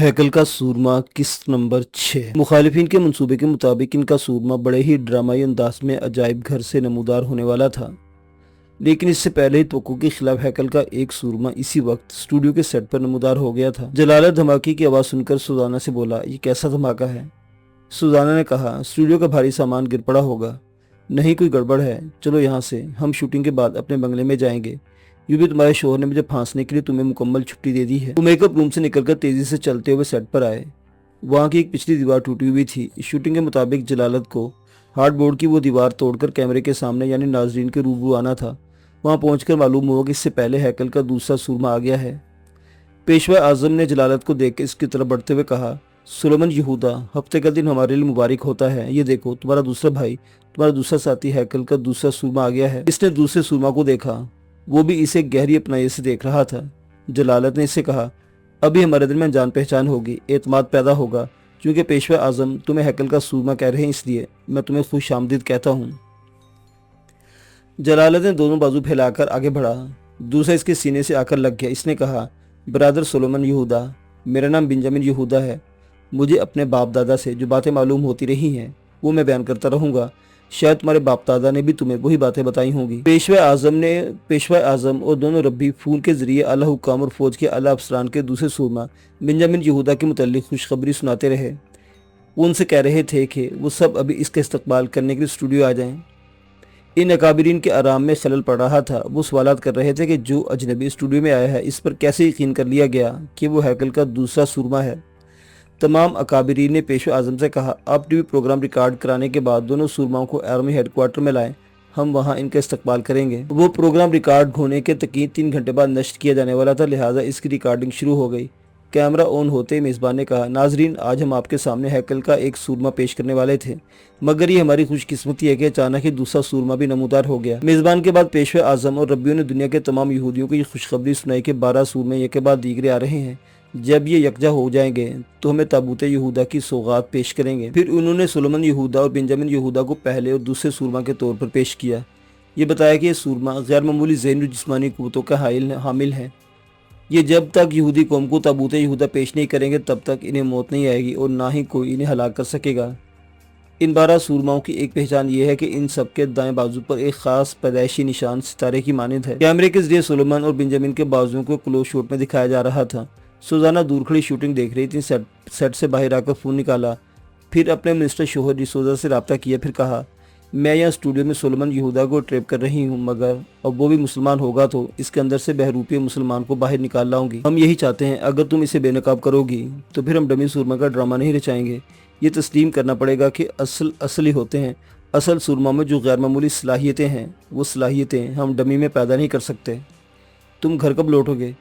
हैकल का सूरमा किस्त नंबर 6। मुखालिफिन के मंसूबे के मुताबिक इनका सूरमा बड़े ही ड्रामाई अंदाज में अजायब घर से नमूदार होने वाला था, लेकिन इससे पहले ही तवक्को के खिलाफ हैकल का एक सूरमा इसी वक्त स्टूडियो के सेट पर नमूदार हो गया था। जलालत धमाके की आवाज़ सुनकर सुजाना से बोला, ये कैसा धमाका है? सुजाना ने कहा, स्टूडियो का भारी सामान गिर पड़ा होगा। नहीं, कोई गड़बड़ है, चलो यहाँ से, हम शूटिंग के बाद अपने बंगले में जाएंगे। यूं भी तुम्हारे शोहर ने मुझे फांसने के लिए तुम्हें मुकम्मल छुट्टी दे दी है। वो मेकअप रूम से निकलकर तेजी से चलते हुए सेट पर आए। वहाँ की एक पिछली दीवार टूटी हुई थी। शूटिंग के मुताबिक जलालत को हार्डबोर्ड की वो दीवार तोड़कर कैमरे के सामने यानी नाजरीन के रूबरू आना था। वहाँ पहुंचकर मालूम हुआ कि इससे पहले हैकल का दूसरा सूरमा आ गया है। पेशवा आजम ने जलालत को देख इसकी तरफ बढ़ते हुए कहा, सुलेमान यहूदा, हफ्ते का दिन हमारे लिए मुबारक होता है। ये देखो, तुम्हारा दूसरा भाई, तुम्हारा दूसरा साथी हैकल का दूसरा सूरमा आ गया है। इसने दूसरे सूरमा को देखा, वो भी इसे गहरी अपनाई से देख रहा था। जलालत ने इससे कहा, अभी हमारे दिल में जान पहचान होगी, एतमाद पैदा होगा। क्योंकि पेशवा आजम तुम्हें हैकल का सूरमा कह रहे हैं, इसलिए मैं तुम्हें खुश आमदीद कहता हूँ। जलालत ने दोनों बाजू फैलाकर आगे बढ़ा। दूसरा इसके सीने से आकर लग गया। इसने कहा, ब्रदर सुलेमान यहूदा, मेरा नाम बेंजामिन यहूदा है। मुझे अपने बाप दादा से जो बातें मालूम होती रही हैं वो मैं बयान करता रहूँगा। शायद तुम्हारे बाप दादा ने भी तुम्हें वही बातें बताई होंगी। पेशवा आजम और दोनों रब्बी फोन के जरिए आला हुक्काम और फौज के आला अफसरान के दूसरे सूरमा बेंजामिन यहूदा के मुताल्लिक खुशखबरी सुनाते रहे। वो उनसे कह रहे थे कि वो सब अभी इसका इस्तकबाल करने के लिए स्टूडियो आ जाएं। इन अकाबिरीन के आराम में खलल पड़ रहा था। वो सवालात कर रहे थे कि जो अजनबी स्टूडियो में आया है, इस पर कैसे यकीन कर लिया गया कि वो हैकल का दूसरा सूरमा है। तमाम अकाबिरीन ने पेशवा आजम से कहा, आप टीवी प्रोग्राम रिकॉर्ड कराने के बाद दोनों सूरमाओं को आर्मी हेडक्वार्टर में लाएं, हम वहां इनका इस्तकबाल करेंगे। वो प्रोग्राम रिकॉर्ड होने के तकरीबन 3 घंटे बाद नश्र किया जाने वाला था, लिहाजा इसकी रिकॉर्डिंग शुरू हो गई। कैमरा ऑन होते ही मेज़बान ने कहा, नाजरीन, आज हम आपके सामने हैकल का एक सूरमा पेश करने वाले थे, मगर ये हमारी खुशकिस्मती है कि अचानक ही दूसरा सूरमा भी नमूदार हो गया। मेज़बान के बाद पेशवा आजम और रब्बियों ने दुनिया के तमाम यहूदियों को ये खुशखबरी सुनाई कि 12 सूरमे एक के बाद दीगरे आ रहे हैं। जब ये यकजा हो जाएंगे तो हमें ताबूत यहूदा की सौगात पेश करेंगे। फिर उन्होंने सुलेमान यहूदा और बेंजामिन यहूदा को पहले और दूसरे सूरमा के तौर पर पेश किया। ये बताया कि ये सूरमा गैर मामूली ज़हनी जिस्मानी क़ुव्वतों का हामिल है। ये जब तक यहूदी कौम को ताबूत यहूदा पेश नहीं करेंगे तब तक इन्हें मौत नहीं आएगी और ना ही कोई इन्हें हलाक कर सकेगा। इन 12 सूरमाओं की एक पहचान ये है कि इन सब के दाएं बाजू पर एक खास पैदाइशी निशान सितारे की मानद है। कैमरे के जरिए सुलेमान और बेंजामिन के बाजुओं को क्लोज शॉट में दिखाया जा रहा था। सुजाना दूर खड़ी शूटिंग देख रही थी। सेट से बाहर आकर फ़ोन निकाला, फिर अपने मिनिस्टर शोहर डिसोजा से रब्ता किया। फिर कहा, मैं यहाँ स्टूडियो में सुलेमान यहूदा को ट्रैप कर रही हूँ, मगर अब वो भी मुसलमान होगा तो इसके अंदर से बहरूपी मुसलमान को बाहर निकाल लाऊंगी। हम यही चाहते हैं, अगर तुम इसे बेनकाब करोगी तो फिर हम डमी सूरमा का ड्रामा नहीं रचाएंगे। ये तस्लीम करना पड़ेगा कि असली होते हैं। असल सूरमा में जो गैर मामूली सलाहियतें हैं, वो सलाहियतें हम डमी में पैदा नहीं कर सकते। तुम घर कब लौटोगे?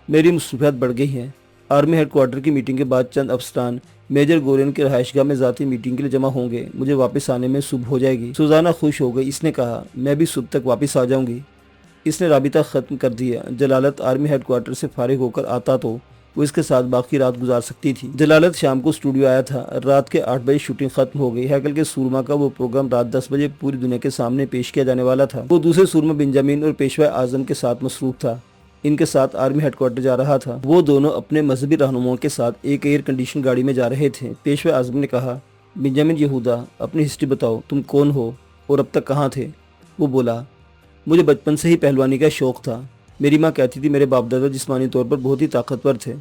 मेरी मसरूफियात बढ़ गई हैं। आर्मी हेडक्वार्टर की मीटिंग के बाद चंद अफसरान मेजर गोरेन के रहायशगाह में ज़ाती मीटिंग के लिए जमा होंगे। मुझे वापस आने में सुबह हो जाएगी। सुजाना खुश हो गई। इसने कहा, मैं भी सुबह तक वापस आ जाऊंगी। इसने राबिता ख़त्म कर दिया। जलालत आर्मी हेडक्वार्टर से फारिग होकर आता तो वो इसके साथ बाकी रात गुजार सकती थी। जलालत शाम को स्टूडियो आया था। रात के 8 बजे शूटिंग खत्म हो गई। हैकल के सूरमा का वो प्रोग्राम रात 10 बजे पूरी दुनिया के सामने पेश किया जाने वाला था। वो दूसरे सूरमा बेंजामिन और पेशवा आजम के साथ मसरूफ था। इनके साथ आर्मी हेडक्वार्टर जा रहा था। वो दोनों अपने मजहबी रहनुमाओं के साथ एक एयर कंडीशन गाड़ी में जा रहे थे। पेशवा आजम ने कहा, बेंजामिन यहूदा, अपनी हिस्ट्री बताओ, तुम कौन हो और अब तक कहाँ थे? वो बोला, मुझे बचपन से ही पहलवानी का शौक़ था। मेरी माँ कहती थी मेरे बाप दादा जिस्मानी तौर पर बहुत ही ताकतवर थे।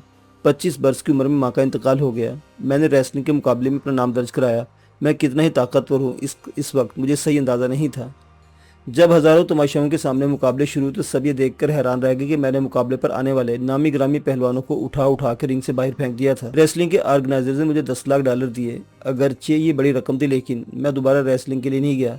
25 बरस की उम्र में माँ का इंतकाल हो गया। मैंने रेसलिंग के मुकाबले में अपना नाम दर्ज कराया। मैं कितना ही ताकतवर हूँ इस वक्त मुझे सही अंदाज़ा नहीं था। जब हज़ारों तमाशाओं के सामने मुकाबले शुरू हुए तो सब ये देखकर हैरान रह गए कि मैंने मुकाबले पर आने वाले नामी ग्रामी पहलवानों को उठा कर रिंग से बाहर फेंक दिया था। रेसलिंग के ऑर्गेनाइजर्स ने मुझे $10 लाख दिए। अगरचे ये बड़ी रकम थी, लेकिन मैं दोबारा रेसलिंग के लिए नहीं गया।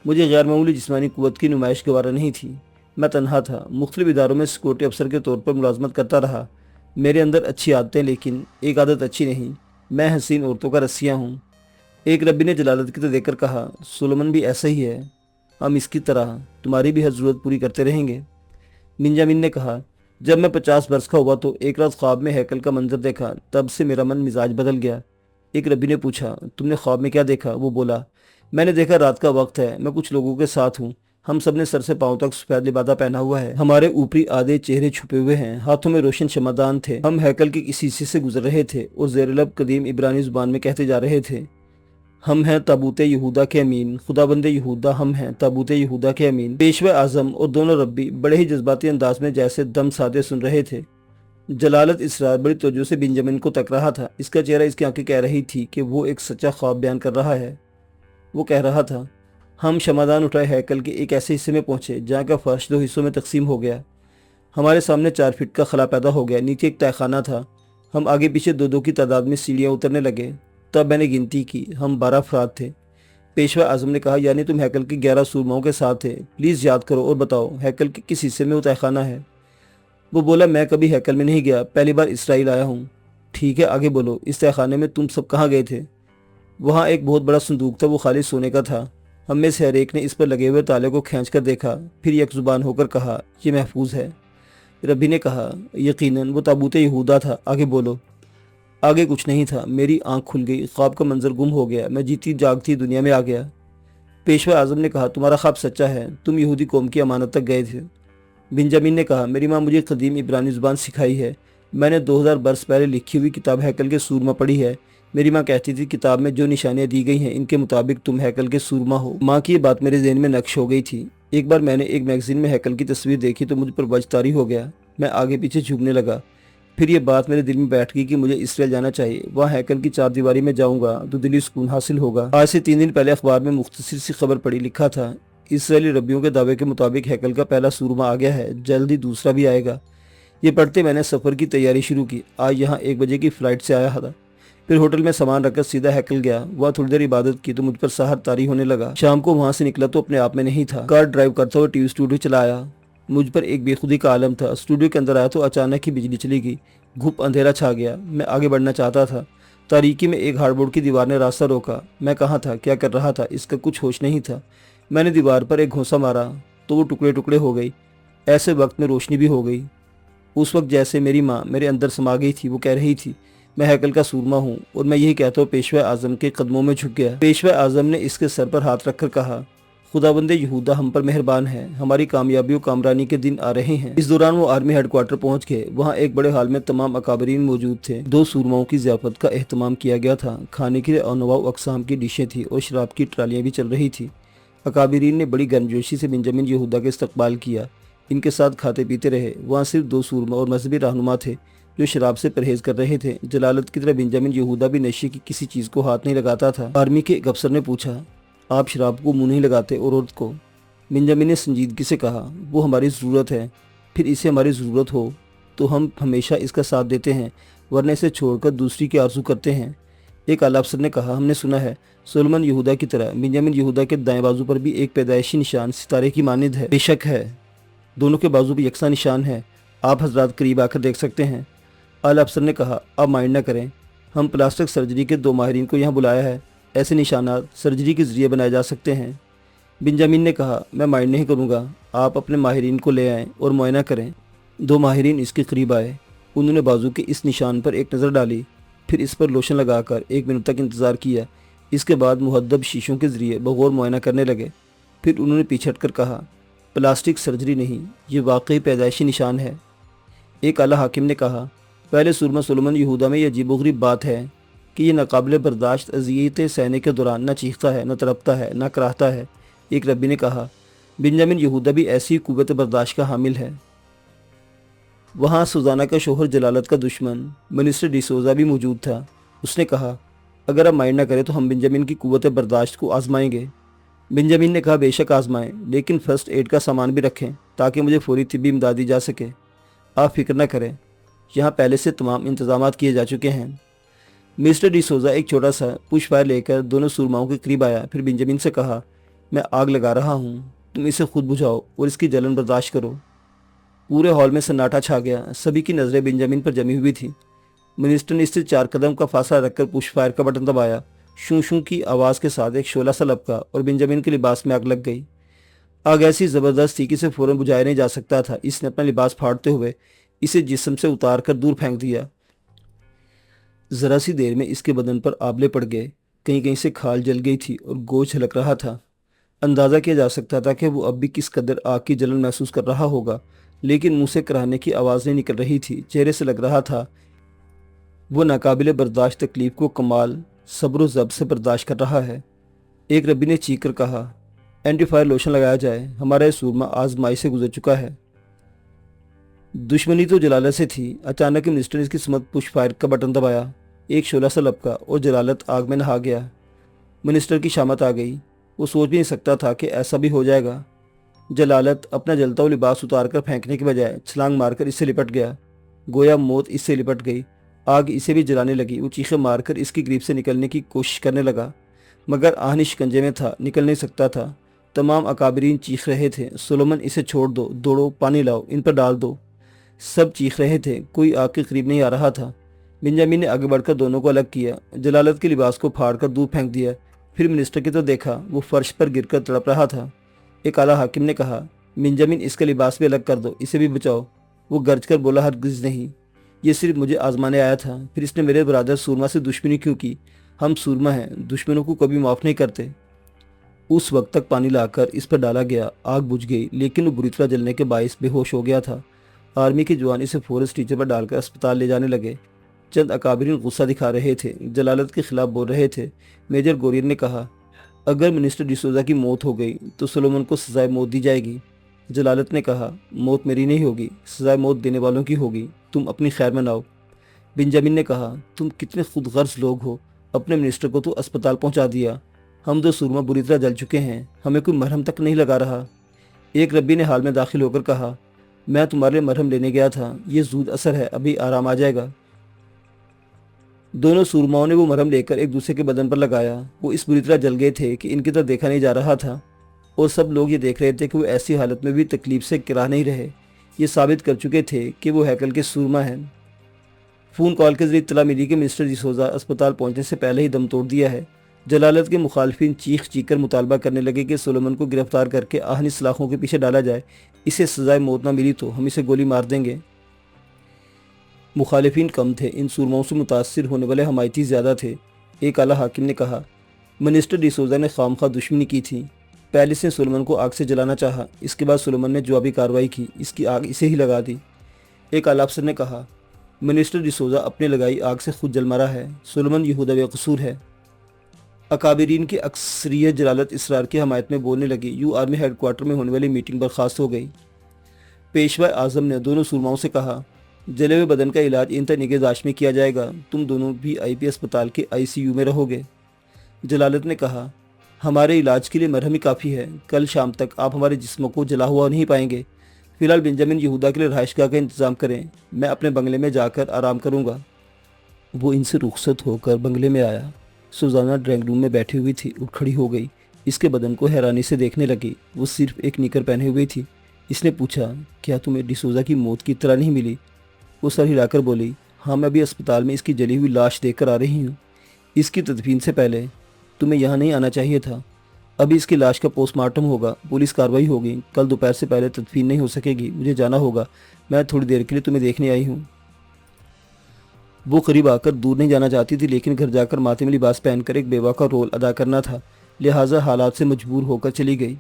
मुझे गैर मामूली जिस्मानी कुव्वत की नुमाइश गवारा नहीं थी। मैं तनहा था। मुख्तलिफ इदारों में सिक्योरिटी अफसर के तौर पर मुलाजमत करता रहा। मेरे अंदर अच्छी आदतें, लेकिन एक आदत अच्छी नहीं, मैं हसीन औरतों का रस्सियाँ हूँ। एक रब्बी ने जलालत की तरफ देखकर कहा, सुलेमान भी ऐसा ही है, हम इसकी तरह तुम्हारी भी हर ज़रूरत पूरी करते रहेंगे। बेंजामिन ने कहा, जब मैं 50 बरस का हुआ तो एक रात ख्वाब में हैकल का मंजर देखा, तब से मेरा मन मिजाज बदल गया। एक रब्बी ने पूछा, तुमने ख्वाब में क्या देखा? वो बोला, मैंने देखा रात का वक्त है, मैं कुछ लोगों के साथ हूँ, हम सब ने सर से पांव तक सफेद लिबादा पहना हुआ है, हमारे ऊपरी आधे चेहरे छुपे हुए हैं, हाथों में रोशन शमादान थे। हम हैकल के किसी हिस्से से गुजर रहे थे और ज़ेर-ए-लब कदीम इब्रानी जुबान में कहते जा रहे थे, हम हैं ताबूत यहूदा के अमीन, खुदाबंद यहूदा, हम हैं ताबूत यहूदा के अमीन। पेशवा आजम और दोनों रब्बी बड़े ही जज्बाती अंदाज में जैसे दम साधे सुन रहे थे। जलालत इसरार बड़ी तवज्जो से बेंजामिन को तक रहा था। इसका चेहरा, इसकी आंखें कह रही थी कि वो एक सच्चा ख्वाब बयान कर रहा है। वो कह रहा था, हम शमादान उठाए हैकल के एक ऐसे हिस्से में पहुंचे जहाँ का फर्श 2 हिस्सों में तकसीम हो गया। हमारे सामने 4 फीट का खला पैदा हो गया। नीचे एक तहखाना था। हम आगे पीछे 2-2 की तादाद में सीढ़ियाँ उतरने लगे। तब मैंने गिनती की, हम 12 अफराद थे। पेशवा आजम ने कहा, यानी तुम हैकल के 11 सूरमाओं के साथ थे। प्लीज़ याद करो और बताओ, हैकल के किस हिस्से में वो तहखाना है? वो बोला, मैं कभी हैकल में नहीं गया, पहली बार इसराइल आया हूँ। ठीक है, आगे बोलो, इस तहखाने में तुम सब कहाँ गए थे? वहाँ एक बहुत बड़ा संदूक था, वो खाली सोने का था। हम में से हर एक ने इस पर लगे हुए ताले को खींच कर देखा, फिर एक जुबान होकर कहा, ये महफूज है। रब्बी ने कहा, यकीनन वो ताबूत यहूदा था, आगे बोलो। आगे कुछ नहीं था। मेरी आंख खुल गई, ख्वाब का मंजर गुम हो गया, मैं जीती जागती दुनिया में आ गया। पेशवा आजम ने कहा, तुम्हारा ख्वाब सच्चा है, तुम यहूदी कौम की अमानत तक गए थे। बेंजामिन ने कहा, मेरी माँ मुझे कदीम इब्रानी ज़ुबान सिखाई है। मैंने 2000 बरस पहले लिखी हुई किताब हैकल के सूरमा पढ़ी है। मेरी माँ कहती थी, किताब में जो निशानियाँ दी गई हैं, इनके मुताबिक तुम हैकल के सूरमा हो। माँ की ये बात मेरे ज़हन में नक्श हो गई थी। एक बार मैंने एक मैगजीन में हैकल की तस्वीर देखी तो मुझ पर वज तारी हो गया। मैं आगे पीछे झुकने लगा। फिर ये बात मेरे दिल में बैठ गई कि मुझे इसराइल जाना चाहिए। वहाँ हैकल की 4 दीवारी में जाऊँगा तो दिली सुकून हासिल होगा। आज से 3 दिन पहले अखबार में मुख्तसर सी खबर पढ़ी, लिखा था, इसराइली रब्बियों के दावे के मुताबिक हैकल का पहला सूरमा आ गया है, जल्द ही दूसरा भी आएगा। ये पढ़ते मैंने सफ़र की तैयारी शुरू की। आज यहाँ 1 बजे की फ़्लाइट से आया था। फिर होटल में सामान रखकर सीधा हैकल गया। वहाँ थोड़ी देर इबादत की तो मुझ पर सहर तारी होने लगा। शाम को वहाँ से निकला तो अपने आप में नहीं था। कार ड्राइव करता हुआ टीवी स्टूडियो चलाया। मुझ पर एक बेखुदी का आलम था। स्टूडियो के अंदर आया तो अचानक ही बिजली चली गई। घुप अंधेरा छा गया। मैं आगे बढ़ना चाहता था। तारीकी में एक हार्डबोर्ड की दीवार ने रास्ता रोका। मैं कहाँ था, क्या कर रहा था, इसका कुछ होश नहीं था। मैंने दीवार पर एक घोंसा मारा तो वो टुकड़े टुकड़े हो गई। ऐसे वक्त में रोशनी भी हो गई। उस वक्त जैसे मेरी माँ मेरे अंदर समा गई थी। वो कह रही थी, मैं हैकल का सूरमा हूँ और मैं यही कहता हूँ पेशवा आजम के कदमों में झुक गया। पेशवा आजम ने इसके सर पर हाथ रखकर कहा, खुदाबंद यहूदा हम पर मेहरबान है, हमारी कामयाबी और कामरानी के दिन आ रहे हैं। इस दौरान वो आर्मी हेडक्वार्टर पहुंच गए। वहाँ एक बड़े हाल में तमाम अकाबरीन मौजूद थे। 2 सूरमाओं की ज़ियाफत का एहतमाम किया गया था। खाने के लिए अनवाउ अकसाम की डिशें थी और शराब की ट्रालियाँ भी चल रही थी। अकाबरीन ने बड़ी गर्मजोशी से बेंजामिन यहूदा का इस्तकबाल किया। इनके साथ खाते पीते रहे। वहाँ सिर्फ 2 सूरमा और मजहबी रहनुमा थे जो शराब से परहेज कर रहे थे। जलालत की तरह बेंजामिन यहूदा भी नशे की किसी चीज़ को हाथ नहीं लगाता था। आर्मी के एक अफसर ने पूछा, आप शराब को मुंह नहीं लगाते और औरत को? बेंजामिन ने संजीदगी से कहा, वो हमारी ज़रूरत है। फिर इसे हमारी ज़रूरत हो तो हम हमेशा इसका साथ देते हैं, वरना इसे छोड़कर दूसरी की आरज़ू करते हैं। एक आला अफसर ने कहा, हमने सुना है सोलोमन यहूदा की तरह बेंजामिन यहूदा के दाएं बाजू पर भी एक पैदाइशी निशान सितारे की मानिंद है। बेशक है, दोनों के बाजू पर यकसा निशान है। आप हजरात करीब आकर देख सकते हैं। आला अफसर ने कहा, आप माइंड न करें, हम प्लास्टिक सर्जरी के 2 माहिरीन को यहाँ बुलाया है। ऐसे निशानात सर्जरी के ज़रिए बनाए जा सकते हैं। बेंजामिन ने कहा, मैं माइंड नहीं करूँगा, आप अपने माहिरीन को ले आएँ और मुआयना करें। 2 माहिरीन इसके करीब आए। उन्होंने बाजू के इस निशान पर एक नज़र डाली, फिर इस पर लोशन लगाकर 1 मिनट तक इंतज़ार किया। इसके बाद मुहद्दब शीशों के ज़रिए बगौर मुआयना करने लगे। फिर उन्होंने पीछे हटकर कहा, प्लास्टिक सर्जरी नहीं, ये वाकई पैदाइशी निशान है। एक आला हाकिम ने कहा, पहले सूरमा सोलोमन यहूदा में यह अजीबोगरीब बात है कि ये नाकाबिले बर्दाश्त अज़ियतें सहने के दौरान न चीखता है, न तड़पता है, न कराहता है। एक रब्बी ने कहा, बेंजामिन यहूदा भी ऐसी कुव्वत बर्दाश्त का हामिल है। वहाँ सुजाना का शोहर जलालत का दुश्मन मिनिस्टर डिसोजा भी मौजूद था। उसने कहा, अगर आप माइंड न करें तो हम बेंजामिन की कुव्वत बर्दाश्त को आजमाएंगे। बेंजामिन ने कहा, बेशक आजमाएं, लेकिन फर्स्ट एड का सामान भी रखें ताकि मुझे फौरी तिब्बी इमदाद दी जा सके। आप फिक्र न करें, यहाँ पहले से तमाम इंतजामात किए जा चुके हैं। मिस्टर डिसोजा एक छोटा सा पुश फायर लेकर दोनों सूरमाओं के करीब आया। फिर बेंजामिन से कहा, मैं आग लगा रहा हूँ, तुम इसे खुद बुझाओ और इसकी जलन बर्दाश्त करो। पूरे हॉल में सन्नाटा छा गया। सभी की नज़रें बेंजामिन पर जमी हुई थी। मिनिस्टर ने इससे 4 कदम का फासला रखकर पुश फायर का बटन दबाया। शू शू की आवाज़ के साथ एक शोला सा लपका और बेंजामिन के लिबास में आग लग गई। आग ऐसी ज़बरदस्त थी कि इसे फ़ौरन बुझाया नहीं जा सकता था। इसने अपना लिबास फाड़ते हुए इसे जिस्म से उतार कर दूर फेंक दिया। ज़रा सी देर में इसके बदन पर आबले पड़ गए। कहीं कहीं से खाल जल गई थी और गोश्त झलक रहा था। اندازہ کیا جا سکتا تھا کہ وہ اب بھی کس قدر آگ کی جلن محسوس کر رہا ہوگا، لیکن منہ سے کراہنے کی آواز نہیں نکل رہی تھی۔ چہرے سے لگ رہا تھا وہ ناقابل برداشت تکلیف کو کمال صبر و ضبط سے برداشت کر رہا ہے۔ ایک ربی نے چیخ کر کہا، اینٹی فائر لوشن لگایا جائے، ہمارا یہ سورما آزمائی سے گزر چکا ہے۔ دشمنی تو جلالت سے تھی۔ اچانک منسٹر نے اس کی سمت پش فائر کا بٹن دبایا، ایک شعلہ سا لپکا اور جلالت آگ میں نہا گیا۔ منسٹر کی شامت آ گئی۔ وہ سوچ بھی نہیں سکتا تھا کہ ایسا بھی ہو جائے گا۔ جلالت اپنا جلتا ہوا لباس اتار کر پھینکنے کے بجائے چھلانگ مار کر اس سے لپٹ گیا، گویا موت اس سے لپٹ گئی۔ آگ اسے بھی جلانے لگی۔ وہ چیخیں مار کر اس کی گریپ سے نکلنے کی کوشش کرنے لگا، مگر آہنی شکنجے میں تھا، نکل نہیں سکتا تھا۔ تمام اکابرین چیخ رہے تھے، سولومن اسے چھوڑ دو، دوڑو، پانی لاؤ، ان پر ڈال دو۔ سب چیخ رہے تھے، کوئی آگ کے قریب نہیں آ رہا تھا۔ بنجامن نے آگے بڑھ کر دونوں کو الگ کیا، جلالت کے لباس کو پھاڑ کر دور پھینک دیا، پھر منسٹر کی تو دیکھا، وہ فرش پر گر کر تڑپ رہا تھا۔ ایک اعلیٰ حاکم نے کہا، بنجامن اس کا لباس بھی الگ کر دو، اسے بھی بچاؤ۔ وہ گرج کر بولا، ہرگز نہیں، یہ صرف مجھے آزمانے آیا تھا۔ پھر اس نے میرے برادر سورما سے دشمنی کیوں کی؟ ہم سورما ہیں، دشمنوں کو کبھی معاف نہیں کرتے۔ اس وقت تک پانی لا کر اس پر ڈالا گیا، آگ بجھ گئی، لیکن وہ بری طرح جلنے کے باعث بے ہوش ہو گیا تھا۔ آرمی کے جوان اسے فورس ٹیچر پر ڈال کر اسپتال لے جانے لگے۔ چند اکابرین غصہ دکھا رہے تھے، جلالت کے خلاف بول رہے تھے۔ میجر گوریر نے کہا، اگر منسٹر ڈسوزا کی موت ہو گئی تو سولومن کو سزائے موت دی جائے گی۔ جلالت نے کہا، موت میری نہیں ہوگی، سزائے موت دینے والوں کی ہوگی، تم اپنی خیر مناؤ۔ بنجامن نے کہا، تم کتنے خود غرض لوگ ہو، اپنے منسٹر کو تو اسپتال پہنچا دیا، ہم دو سورما بری طرح جل چکے ہیں، ہمیں کوئی مرہم تک نہیں لگا رہا۔ ایک ربی نے حال میں داخل ہو کر کہا، میں تمہارے لیے مرہم لینے گیا تھا، یہ زود اثر ہے، ابھی آرام آ جائے گا۔ دونوں سورماؤں نے وہ مرہم لے کر ایک دوسرے کے بدن پر لگایا۔ وہ اس بری طرح جل گئے تھے کہ ان کی طرف دیکھا نہیں جا رہا تھا، اور سب لوگ یہ دیکھ رہے تھے کہ وہ ایسی حالت میں بھی تکلیف سے کرا نہیں رہے، یہ ثابت کر چکے تھے کہ وہ ہیکل کے سورما ہیں۔ فون کال کے ذریعے اطلاع ملی کہ مسٹر ڈسوزا اسپتال پہنچنے سے پہلے ہی دم توڑ دیا ہے۔ جلالت کے مخالفین چیخ چیخ کر مطالبہ کرنے لگے کہ سولومن کو گرفتار کر کے آہنی سلاخوں کے پیچھے ڈالا جائے، اسے سزائے موت نہ ملی تو ہم اسے گولی مار دیں گے۔ مخالفین کم تھے، ان سورماؤں سے متاثر ہونے والے حمایتی زیادہ تھے۔ ایک اعلیٰ حاکم نے کہا، منسٹر ڈسوزا نے خامخواہ دشمنی کی تھی، پہلے سے سولومن کو آگ سے جلانا چاہا، اس کے بعد سولومن نے جوابی کارروائی کی، اس کی آگ اسے ہی لگا دی۔ ایک اعلیٰ افسر نے کہا، منسٹر ڈسوزا اپنے لگائی آگ سے خود جل مرا ہے، سولومن یہودا بے قصور ہے۔ اکابرین کی اکثریت جلالت اسرار کی حمایت میں بولنے لگی۔ یوں آرمی ہیڈ کوارٹر میں ہونے والی میٹنگ برخاست ہو گئی۔ پیشوا اعظم نے دونوں سورماؤں سے کہا، جلے ہوئے بدن کا علاج انتہائی نگہداشت میں کیا جائے گا، تم دونوں بھی آئی پی اسپتال کے آئی سی یو میں رہو گے۔ جلالت نے کہا، ہمارے علاج کے لیے مرہم ہی کافی ہے، کل شام تک آپ ہمارے جسموں کو جلا ہوا نہیں پائیں گے۔ فی الحال بنجامن یہودا کے لیے رہائش گاہ کا انتظام کریں، میں اپنے بنگلے میں جا کر آرام کروں گا۔ وہ ان سے رخصت ہو کر بنگلے میں آیا۔ سوزانا ڈرائنگ روم میں بیٹھی ہوئی تھی، اٹھ کھڑی ہو گئی، اس کے بدن کو حیرانی سے دیکھنے لگی۔ وہ صرف ایک نیکر پہنے ہوئی تھی۔ اس نے پوچھا، کیا تمہیں ڈسوزا کی موت کی اطلاع نہیں ملی؟ وہ سر ہلا کر بولی، ہاں میں ابھی اسپتال میں اس کی جلی ہوئی لاش دیکھ کر آ رہی ہوں۔ اس کی تدفین سے پہلے تمہیں یہاں نہیں آنا چاہیے تھا۔ ابھی اس کی لاش کا پوسٹ مارٹم ہوگا، پولیس کارروائی ہوگی، کل دوپہر سے پہلے تدفین نہیں ہو سکے گی، مجھے جانا ہوگا، میں تھوڑی دیر کے لیے تمہیں دیکھنے آئی ہوں۔ وہ قریب آ کر دور نہیں جانا چاہتی تھی، لیکن گھر جا کر ماتمی لباس پہن کر ایک بیوہ کا رول ادا کرنا تھا، لہٰذا حالات سے مجبور ہو کر چلی گئی۔